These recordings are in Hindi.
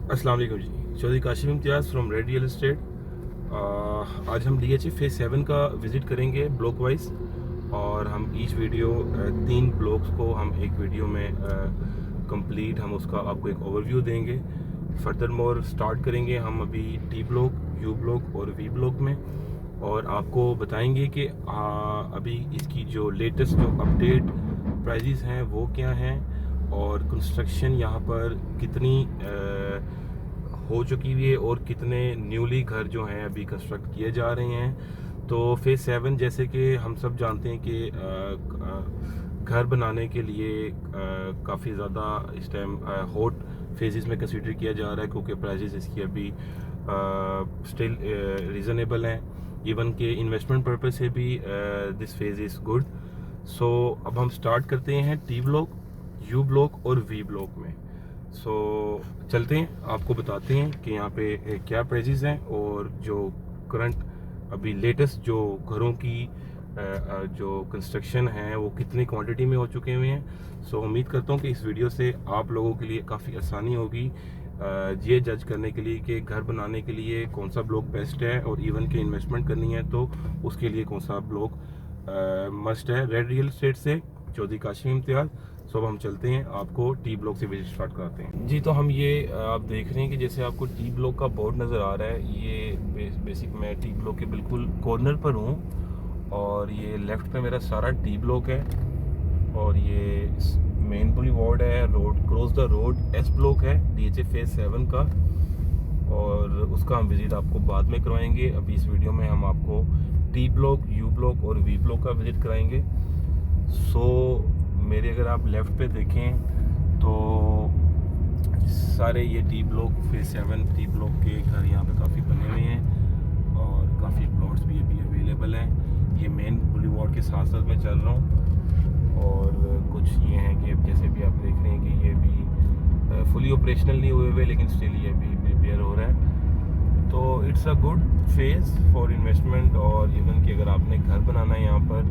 अस्सलाम वालेकुम जी। चौधरी काशिम इम्तियाज़ फ्रॉम रेड रियल एस्टेट। आज हम DHA फेज़ 7 का विज़िट करेंगे ब्लॉक वाइज, और हम ईच वीडियो 3 ब्लॉक्स को हम एक वीडियो में कंप्लीट हम उसका आपको एक ओवरव्यू देंगे। फर्दर मोर स्टार्ट करेंगे हम अभी टी ब्लॉक, यू ब्लॉक और वी ब्लॉक में, और आपको बताएंगे कि अभी इसकी जो लेटेस्ट जो अपडेट प्राइजेस हैं वो क्या हैं, और कंस्ट्रक्शन यहाँ पर कितनी हो चुकी हुई है और कितने न्यूली घर जो हैं अभी कंस्ट्रक्ट किए जा रहे हैं। तो फेज़ 7 जैसे कि हम सब जानते हैं कि घर बनाने के लिए काफ़ी ज़्यादा इस टाइम हॉट फेजेस में कंसिडर किया जा रहा है, क्योंकि प्राइजेस इसकी अभी स्टिल रीज़नेबल हैं। इवन के इन्वेस्टमेंट पर्पज से भी दिस फेज़ इज़ गुड। सो अब हम स्टार्ट करते हैं टी ब्लॉक, यू ब्लॉक और वी ब्लॉक में। सो चलते हैं, आपको बताते हैं कि यहाँ पे क्या प्राइजेस हैं और जो करंट अभी लेटेस्ट जो घरों की जो कंस्ट्रक्शन है वो कितनी क्वांटिटी में हो चुके हुए हैं। सो उम्मीद करता हूँ कि इस वीडियो से आप लोगों के लिए काफ़ी आसानी होगी ये जज करने के लिए कि घर बनाने के लिए कौन सा ब्लॉक बेस्ट है, और इवन के इन्वेस्टमेंट करनी है तो उसके लिए कौन सा ब्लॉक मस्ट है। रेड रियल एस्टेट से चौधरी काशिम इम्तियाज़। सो अब हम चलते हैं, आपको टी ब्लॉक से विजिट स्टार्ट कराते हैं जी। तो हम ये आप देख रहे हैं कि जैसे आपको टी ब्लॉक का बोर्ड नज़र आ रहा है, ये बेसिक मैं टी ब्लॉक के बिल्कुल कॉर्नर पर हूँ, और ये लेफ़्ट पे मेरा सारा टी ब्लॉक है, और ये मेन बुलेवार्ड है, road cross the road S block है DHA फेज़ 7 का, और उसका हम विज़िट आपको बाद में करवाएंगे। अभी इस वीडियो में हम आपको टी ब्लॉक, यू ब्लॉक और वी ब्लॉक का विज़िट कराएंगे। सो मेरे अगर आप लेफ़्ट पे देखें तो सारे ये T block phase 7 T block के घर यहाँ पे काफ़ी बने हुए हैं, और काफ़ी प्लॉट्स भी अभी अवेलेबल हैं। ये मेन बुलेवार्ड के साथ साथ मैं चल रहा हूँ, और कुछ ये हैं कि जैसे भी आप देख रहे हैं कि ये भी फुली ऑपरेशनल नहीं हुए हुए, लेकिन स्टिल ये भी प्रिपेयर हो रहा है। तो it's a good phase for investment, और इवन कि अगर आपने घर बनाना है यहाँ पर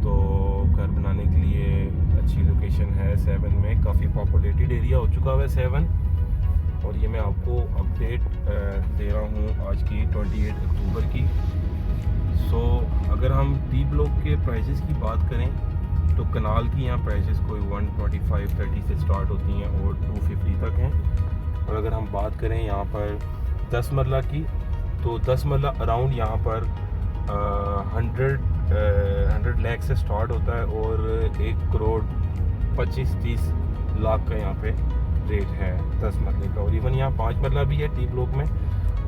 तो घर बनाने के लिए अच्छी लोकेशन है। 7 में काफ़ी पॉपुलेटेड एरिया हो चुका है 7, और ये मैं आपको अपडेट दे रहा हूँ आज की 28 अक्टूबर की। सो अगर हम टी ब्लॉक के प्राइसेस की बात करें तो कनाल की यहाँ प्राइसेस कोई 125-30 से स्टार्ट होती हैं और 250 तक हैं। और अगर हम बात करें यहाँ पर 10 मरला की, तो 10 मरला अराउंड यहाँ पर 100 लाख से स्टार्ट होता है, और 1 करोड़ 25-30 लाख का यहाँ पे रेट है 10 मरले का। और इवन यहाँ 5 मरला भी है टी ब्लॉक में,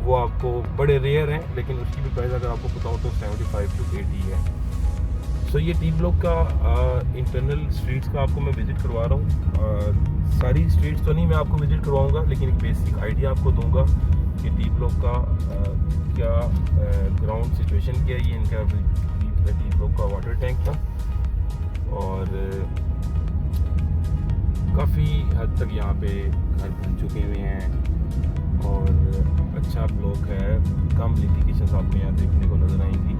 वो आपको बड़े रेयर हैं, लेकिन उसकी भी प्राइस अगर आपको बताऊँ तो 75 to 80 है। सो ये टी ब्लॉक का इंटरनल स्ट्रीट्स का आपको मैं विज़िट करवा रहा हूँ। सारी स्ट्रीट्स तो नहीं मैं आपको विज़िट करवाऊँगा, लेकिन एक बेसिक आइडिया आपको दूंगा कि टी ब्लॉक का क्या ग्राउंड सिचुएशन क्या है। ये इनका टी ब्लॉक का वाटर टैंक था, और काफ़ी हद तक यहाँ पे घर बन चुके हुए हैं, और अच्छा ब्लॉक है। कम लिटिगेशंस आपको यहाँ देखने को नज़र आएंगी।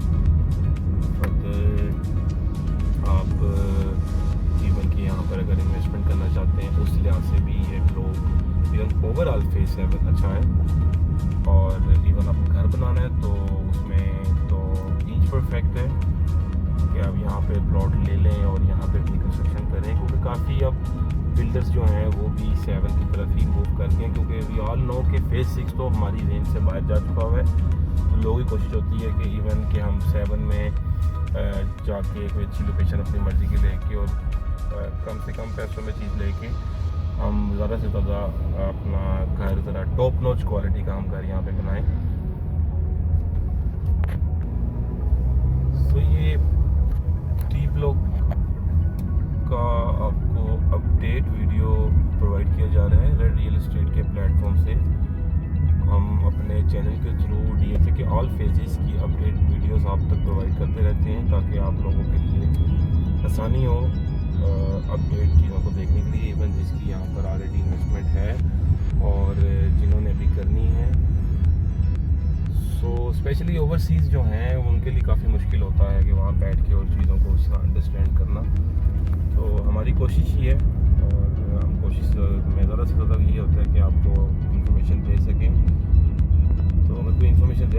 आप इवन कि यहाँ पर अगर इन्वेस्टमेंट करना चाहते हैं उस लिहाज से भी ये ब्लॉक इवन ओवरऑल फेज़ 7 अच्छा है। और इवन आपको घर बनाना है तो उसमें तो इंच परफेक्ट है कि आप यहाँ पे प्लॉट ले लें और यहाँ पे अपनी कंस्ट्रक्शन करें, क्योंकि काफ़ी अब बिल्डर्स जो हैं वो भी 7 की तरफ ही मूव करते हैं, क्योंकि वी ऑल नो कि फेज़ 6 तो हमारी रेंज से बाहर जा चुका हुआ है। तो लोगों की कोशिश होती है कि इवन कि हम 7 में जाके कोई अच्छी लोकेशन अपनी मर्ज़ी की लेके, और कम से कम पैसों में चीज़ लेके हम ज़्यादा से ज़्यादा अपना घर ज़रा टॉप नॉच क्वालिटी का हम घर यहाँ पे बनाएं। तो ये टी ब्लॉक का आपको अपडेट वीडियो प्रोवाइड किया जा रहा है रेड रियल एस्टेट के प्लेटफॉर्म से। हम अपने चैनल के थ्रू DHA के ऑल फेजेस की अपडेट वीडियोस आप तक प्रोवाइड करते रहते हैं, ताकि आप लोगों के लिए आसानी हो अपडेट चीज़ों को देखने के लिए, इवन जिसकी यहाँ पर ऑलरेडी इन्वेस्टमेंट है और जिन्होंने अभी करनी है। सो स्पेशली ओवरसीज़ जो हैं उनके लिए काफ़ी मुश्किल होता है कि वहाँ बैठ के और चीज़ों को अंडरस्टैंड करना। तो हमारी कोशिश ही है, और हम कोशिश में ज़्यादा से ज़्यादा ये होता है कि आपको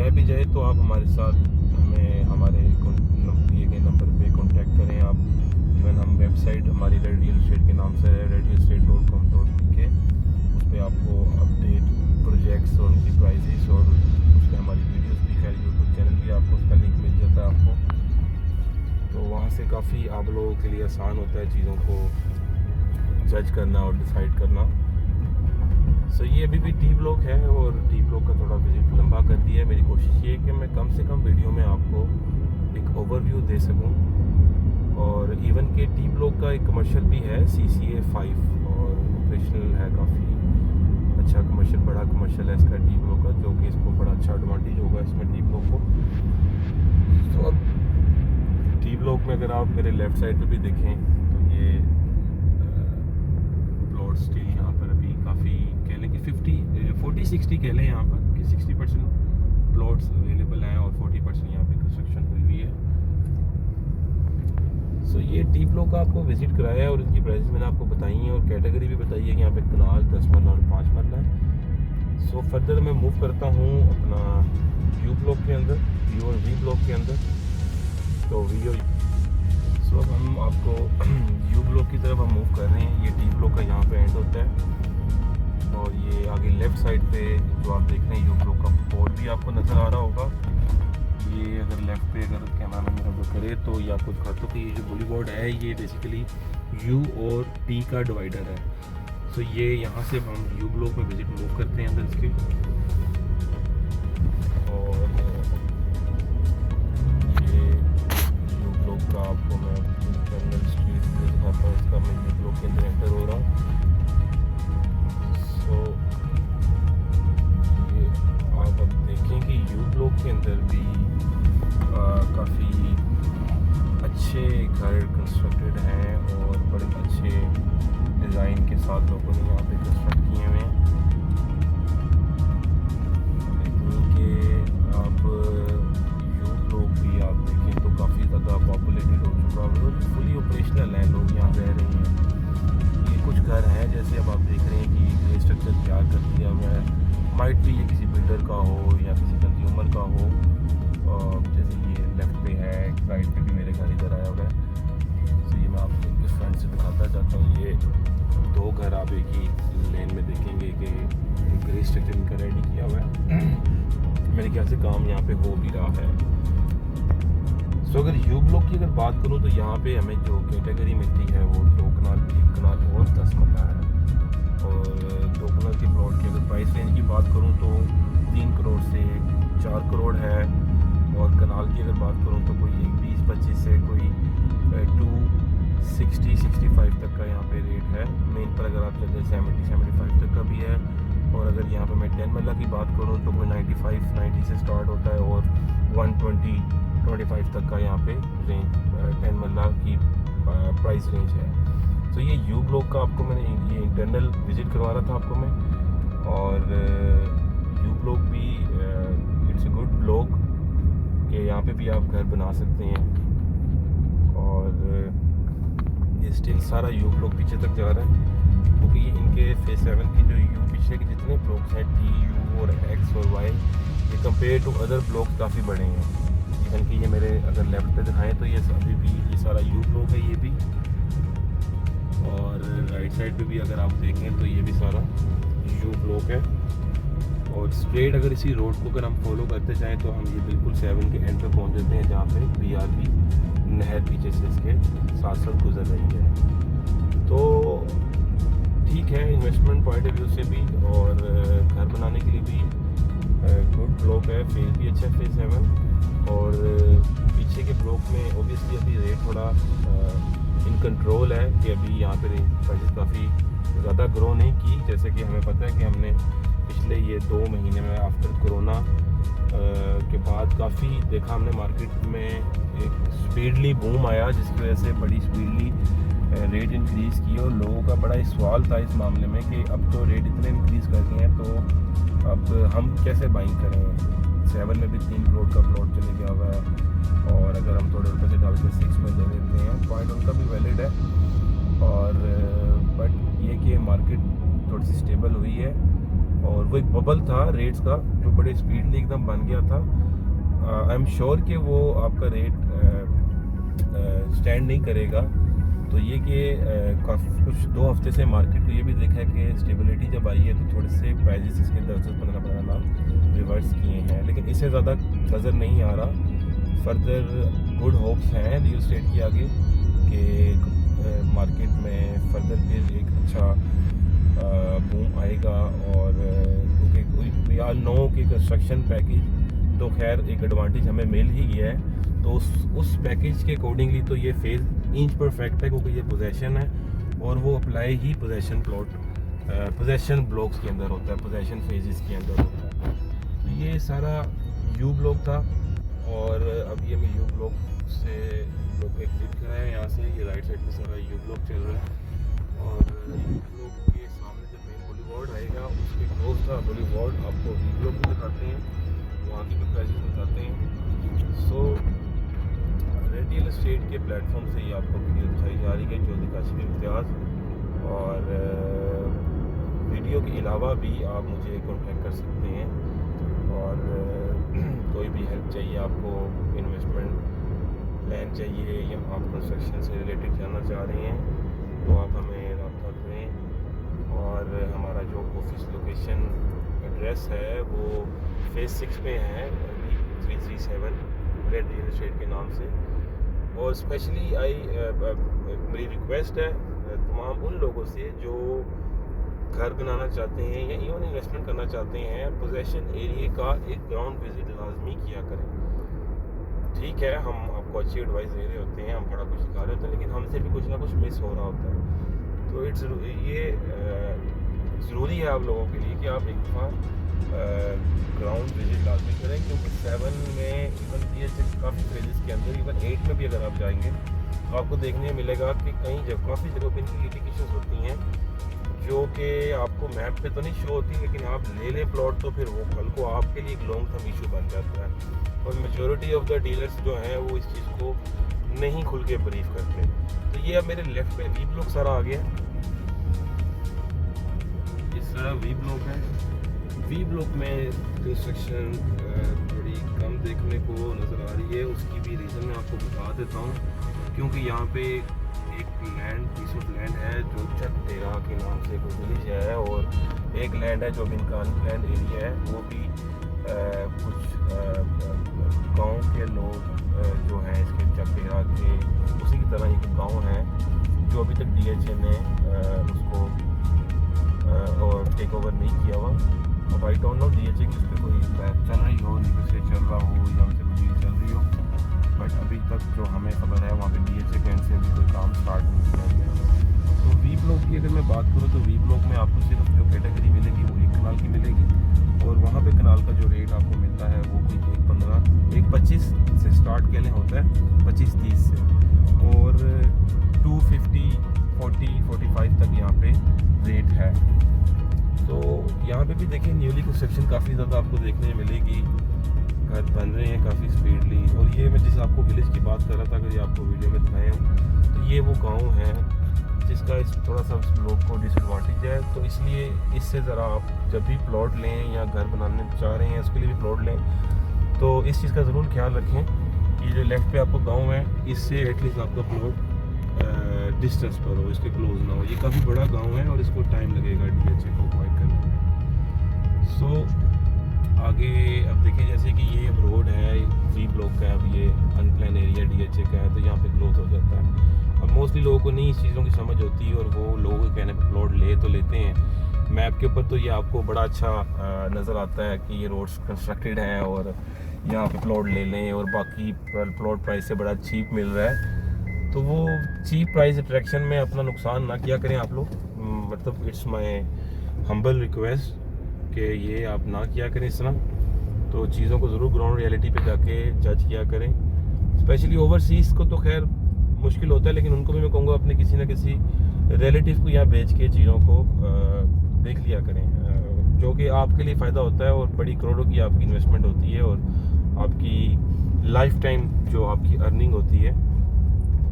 रह भी जाए तो आप हमारे साथ हमें हमारे दिए गए नंबर पे कांटेक्ट करें आप। इवन हम वेबसाइट हमारी रेड रियल एस्टेट के नाम से है redrealestate.com.pk, उस पर आपको अपडेट प्रोजेक्ट्स और उनकी प्राइसेस और उस पर हमारी वीडियोस भी खैर यूट्यूब चैनल भी आपको उसका लिंक मिल जाता है आपको। तो वहाँ से काफ़ी आप लोगों के लिए आसान होता है चीज़ों को जज करना और डिसाइड करना। सो ये अभी भी टी ब्लॉक है और टी ब्लॉक का थोड़ा विजिट लंबा कर दिया है। मेरी कोशिश ये है कि मैं कम से कम वीडियो में आपको एक ओवरव्यू दे सकूं। और इवन के टी ब्लॉक का एक कमर्शियल भी है CCA 5 और ऑपरेशनल है, काफ़ी अच्छा कमर्शियल, बड़ा कमर्शियल है इसका टी ब्लॉक का, जो कि इसको बड़ा अच्छा एडवांटेज होगा इसमें टी ब्लॉक को। तो अब टी ब्लॉक में अगर आप मेरे लेफ़्ट साइड पे भी देखें तो ये प्लॉट स्टिल यहाँ पर अभी काफ़ी कह लें कि 40-60 कह लें यहाँ पर कि 60% प्लॉट्स अवेलेबल हैं और 40% यहाँ पे कंस्ट्रक्शन हुई हुई है। सो ये टी ब्लॉक का आपको विजिट कराया है और इनकी प्राइस मैंने आपको बताई है और कैटेगरी भी बताई है कि यहाँ पे कनाल 10 मरला और 5 मरला है। सो फर्दर मैं मूव करता हूँ अपना यू ब्लॉक के अंदर, यू और वी ब्लॉक के अंदर। तो सो अब हम आपको यू ब्लॉक की तरफ हम मूव कर रहे हैं। ये टी ब्लॉक का यहाँ पे एंड होता है और ये आगे लेफ़्ट साइड पे जो आप देख रहे हैं यू ब्लॉक का बोर्ड भी आपको नज़र आ रहा होगा। ये अगर लेफ़्ट पे अगर कैमरा मैन मेरा वो करे तो ये आपको दिखाता हूँ कि ये जो बुली बोर्ड है ये बेसिकली यू और टी का डिवाइडर है। सो ये यहाँ से हम यू ब्लॉक में विजिट मूव करते हैं अंदर इसके। और ये यू ब्लॉक का आपको मैं इंटरनल स्ट्रीट दिखाता हूँ, इसका मैं यू ब्लॉक के अंदर एंटर हो रहा हूँ। सो ये आप अब देखें कि यू ब्लॉक के अंदर भी काफ़ी अच्छे घर कंस्ट्रक्टेड हैं और बड़े अच्छे डिज़ाइन के साथ लोगों ने यहाँ पे कंस्ट्रक्ट किए हुए हैं। कि आप यू ब्लॉक भी आप देखें तो काफ़ी ज़्यादा पॉपुलेटेड हो चुका है और फुली ऑपरेशनल है, लोग यहाँ रह रहे हैं। ये कुछ घर हैं जैसे अब आप देख रहे हैं कि ग्रे स्ट्रक्चर तैयार कर दिया हुआ है, माइट भी ये किसी बिल्डर का हो या किसी कंज्यूमर का हो। जैसे ये लेफ़्ट पे है, राइट पे भी मेरे घर इधर आया हुआ है। तो ये मैं आपको इस फ्रंट से दिखाता चाहता हूँ। ये दो घर आप एक ही लेन में देखेंगे कि ग्रे स्ट्रक्चर इनका रेडी किया हुआ है। मेरे ख्याल से काम यहाँ पे हो भी रहा है। सो अगर यू ब्लॉक की अगर बात करूँ तो यहाँ पे हमें जो कैटेगरी मिलती है वो 2 कनाल, 1 कनाल और 10 मरला है। और 2 कनाल के प्लॉट की अगर प्राइस रेंज की बात करूँ तो 3 करोड़ से 4 करोड़ है। और कनाल की अगर बात करूँ तो कोई 20-25 से कोई 260-65 तक का यहाँ पे रेट है। मेन पर अगर आप चलते 70-75 तक का भी है। और अगर यहाँ पे मैं 10 मरला की बात करूँ तो कोई 95-90 से स्टार्ट होता है और 120-25 तक का यहाँ पे रेंज 10 मरला की प्राइस रेंज है। तो ये यू ब्लॉक का आपको मैंने ये इंटरनल विजिट करवा रहा था आपको मैं। और यू ब्लॉक भी इट्स ए गुड ब्लॉक कि यहाँ पे भी आप घर बना सकते हैं। और ये स्टिल सारा यू ब्लॉक पीछे तक जा रहा है क्योंकि ये इनके फेज 7 की जो यू पीछे के जितने ब्लॉक्स हैं टी, यू और एक्स और वाई, ये कंपेयर टू अदर ब्लॉक्स काफ़ी बड़े हैं। इवन कि ये मेरे अगर लेफ्ट पे दिखाएं तो ये अभी भी ये सारा यू ब्लॉक है ये भी। और राइट साइड पे भी अगर आप देखें तो ये भी सारा यू ब्लॉक है। और स्ट्रेट अगर इसी रोड को अगर हम फॉलो करते जाएं तो हम ये बिल्कुल 7 के एंड पे पहुंच जाते हैं जहाँ पे BRB नहर पीछे से इसके साथ साथ गुजर रही है। तो ठीक है, इन्वेस्टमेंट पॉइंट ऑफ व्यू से भी और घर बनाने के लिए भी गुड ब्लॉक है। फेज भी अच्छा है, फेज 7। और पीछे के ब्लॉक में ओबियसली अभी रेट थोड़ा इन कंट्रोल है कि अभी यहाँ पे प्राइसेस काफ़ी ज़्यादा ग्रो नहीं की। जैसे कि हमें पता है कि हमने पिछले ये 2 महीने में आफ्टर कोरोना के बाद काफ़ी देखा हमने मार्केट में एक स्पीडली बूम आया जिसकी वजह से बड़ी स्पीडली रेट इंक्रीज़ की। और लोगों का बड़ा सवाल था इस मामले में कि अब तो रेट इतने इंक्रीज़ कर दिए हैं तो अब हम कैसे बाइंग करें। 7 में भी 3 करोड़ का प्लॉट चले गया हुआ है और अगर हम थोड़े रुपये से डाल के 6 में ले लेते हैं, पॉइंट उनका भी वैलिड है। और बट ये कि मार्केट थोड़ी सी स्टेबल हुई है और वो एक बबल था रेट्स का जो बड़े स्पीडली एकदम बन गया था। आई एम श्योर कि वो आपका रेट स्टैंड नहीं करेगा। तो ये कि काफ़ी कुछ 2 हफ्ते से मार्केट को ये भी देखा है कि स्टेबिलिटी जब आई है तो थोड़े से प्राइजेस इसके 10-15 लाख रिवर्स किए हैं, लेकिन इससे ज़्यादा नज़र नहीं आ रहा। फर्दर गुड होप्स हैं रियल एस्टेट के आगे कि मार्केट में फर्दर फिर एक अच्छा बूम आएगा। और क्योंकि वी आल नो कि कंस्ट्रक्शन पैकेज तो खैर एक एडवांटेज हमें मिल ही गया है, तो उस पैकेज के अकॉर्डिंगली तो ये फेज़ इंच परफेक्ट है, क्योंकि ये पोजेशन है और वो अप्लाई ही पोजेशन प्लॉट पोजेशन ब्लॉक्स के अंदर होता है, पोजेशन फेजेस के अंदर होता है। तो ये सारा यू ब्लॉक था और अभी हमें यू ब्लॉक से ब्लॉक एग्जिट कर रहे हैं। यहाँ से ये राइट साइड पे सारा यू ब्लॉक चल रहा है और यू ब्लॉक के सामने जब मेन बॉलीवुड आएगा उसके क्लोज था बॉलीवुड, आपको यू ब्लॉक भी दिखाते हैं, वहाँ की भी प्राइसेस बताते हैं। सो रियल एस्टेट के प्लेटफॉर्म से ही आपको वीडियो दिखाई जा रही है चौधरी काशिम इम्तियाज़। और वीडियो के अलावा भी आप मुझे कांटेक्ट कर सकते हैं और कोई भी हेल्प चाहिए आपको, इन्वेस्टमेंट प्लान चाहिए या आप कंस्ट्रक्शन से रिलेटेड जानना चाह रहे हैं तो आप हमें रब्ता करें। और हमारा जो ऑफिस लोकेशन एड्रेस है वो फेज़ 6 में है, 337 रेड रियल एस्टेट के नाम से। और स्पेशली मेरी रिक्वेस्ट है तमाम उन लोगों से जो घर बनाना चाहते हैं या इवन इन्वेस्टमेंट करना चाहते हैं, पोजेशन एरिया का एक ग्राउंड विजिट लाजमी किया करें। ठीक है, हम आपको अच्छी एडवाइस दे रहे होते हैं, हम बड़ा कुछ सिखा रहे होते हैं, लेकिन हमसे भी कुछ ना कुछ मिस हो रहा होता है। तो ये ज़रूरी है आप लोगों के लिए कि आप एक दफ़ा ग्राउंड विजिट लाजमी करें, क्योंकि 7 में इवन काफ़ी फेजेस के अंदर इवन 8 में भी अगर आप जाएंगे तो आपको देखने मिलेगा कि कई जगह काफ़ी जगहों पर इनकी लिटिगेशंस होती हैं जो कि आपको मैप पे तो नहीं शो होती, लेकिन आप ले लें प्लॉट तो फिर वो कल को आपके लिए एक लॉन्ग टर्म इशू बन जाता है। और मेजॉरिटी ऑफ द डीलर्स जो हैं वो इस चीज़ को नहीं खुल के ब्रीफ करते। तो ये अब मेरे लेफ्ट पे वी ब्लॉक सारा आ गया, ये सारा वी ब्लॉक है। वी ब्लॉक में कंस्ट्रक्शन थोड़ी कम देखने को नज़र आ रही है, उसकी भी रीज़न मैं आपको बता देता हूँ। क्योंकि यहाँ पे एक पीस ऑफ लैंड है जो चक तेरा के नाम से कोई विलेज है, और एक लैंड है जो बिनकान लैंड एरिया है, वो भी कुछ गांव के लोग जो हैं इसके चक तेरा के उसी की तरह एक गांव है जो अभी तक DHA ने उसको और टेक ओवर नहीं किया हुआ। अब आई डोंट नो DHA की उस पर कोई चल रही हो, से चल रहा हो या उनसे कोई चल रही हो, बट अभी तक जो हमें खबर है वहाँ पे DHA के एंड से भी कोई काम स्टार्ट नहीं किया गया। तो वी ब्लॉक की अगर मैं बात करूँ तो वी ब्लॉक में आपको सिर्फ जो कैटेगरी मिलेगी वो 1 कनाल की मिलेगी, और वहाँ पे कनाल का जो रेट आपको मिलता है वो कोई 1.25 से स्टार्ट के लिए होता है, 25-30 से, और 250, 40, 45 तक यहाँ पे रेट है। तो यहाँ पे भी देखें न्यूली कंस्ट्रक्शन काफ़ी ज़्यादा आपको देखने मिलेगी, घर बन रहे हैं काफ़ी स्पीडली। और ये मैं जिस आपको विलेज की बात कर रहा था, अगर ये आपको वीडियो में दिखाएँ तो ये वो गांव है जिसका इस थोड़ा सा लोग को डिसएडवांटेज है। तो इसलिए इससे ज़रा आप जब भी प्लॉट लें या घर बनाने चाह रहे हैं उसके लिए भी प्लॉट लें तो इस चीज़ का ज़रूर ख्याल रखें कि जो लेफ़्ट पे आपको गाँव है इससे एटलीस्ट आपका प्लॉट डिस्टेंस पर हो, इसके क्लोज ना हो। ये काफ़ी बड़ा गाँव है और इसको टाइम लगेगा DHA को अवॉइड करने में। सो आगे अब देखिए जैसे कि ये अब रोड है वी ब्लॉक का, अब ये अनप्लान एरिया DHA का है तो यहाँ पे क्लोज हो जाता है। अब मोस्टली लोगों को नहीं इस चीज़ों की समझ होती और वो लोगों के कहने पे प्लॉट ले तो लेते हैं। मैप के ऊपर तो ये आपको बड़ा अच्छा नज़र आता है कि ये रोड्स कंस्ट्रक्टेड हैं और यहाँ पे प्लॉट ले लें और बाकी प्लॉट प्राइस से बड़ा चीप मिल रहा है। तो वो चीप प्राइस अट्रैक्शन में अपना नुकसान ना किया करें आप लोग, मतलब इट्स माय हम्बल रिक्वेस्ट कि ये आप ना किया करें इस तरह। तो चीज़ों को ज़रूर ग्राउंड रियलिटी पे जाके जज किया करें। स्पेशली ओवरसीज़ को तो खैर मुश्किल होता है, लेकिन उनको भी मैं कहूँगा अपने किसी ना किसी रिलेटिव को यहाँ भेज के चीज़ों को देख लिया करें, जो कि आपके लिए फ़ायदा होता है और बड़ी करोड़ों की आपकी इन्वेस्टमेंट होती है और आपकी लाइफ टाइम जो आपकी अर्निंग होती है।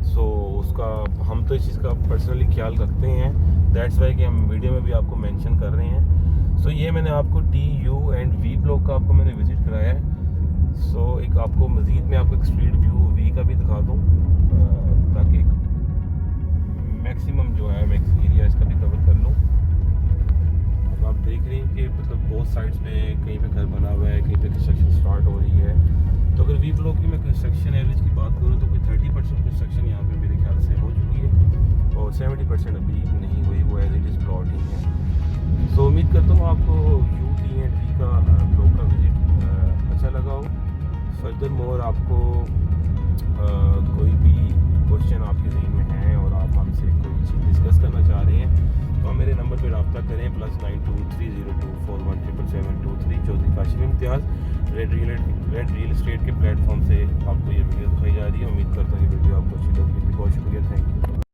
सो उसका हम तो इस चीज़ का पर्सनली ख्याल रखते हैं, दैट्स वाई कि हम वीडियो में भी आपको मेंशन कर रहे हैं। सो ये मैंने आपको TU एंड V ब्लॉक का आपको मैंने विज़िट कराया है। सो एक आपको मज़ीद में आपको एक स्ट्रीट व्यू V का भी दिखा दूँ, ताकि मैक्सिमम जो है एरिया इसका भी कवर कर लूँ। तो आप देख रहे हैं कि मतलब बोथ साइड्स पे कहीं पे घर बना हुआ है, कहीं पे कंस्ट्रक्शन स्टार्ट हो रही है। तो अगर V ब्लॉक की मैं कंस्ट्रक्शन एवरेज की बात करूँ तो कोई 30% कंस्ट्रक्शन यहाँ पे मेरे ख्याल से हो चुकी है और 70% अभी नहीं हुई, वो एज इट इज़ प्लॉट ही है। सो उम्मीद करता हूँ आपको U, T एंड V का ब्लॉक का विजिट अच्छा लगा हो। फर्दर मोर आपको कोई भी क्वेश्चन आपके ज़हन में है और आप हमसे कोई चीज़ डिस्कस करना चाह रहे हैं तो आप मेरे नंबर पर रब्ता करें +923024177723। चौधरी काशिम इम्तियाज़ रेड रियल एस्टेट के प्लेटफॉर्म से आपको ये वीडियो दिखाई जा रही है। उम्मीद करता हूँ ये वीडियो आपको अच्छी लगी। बहुत शुक्रिया, थैंक यू।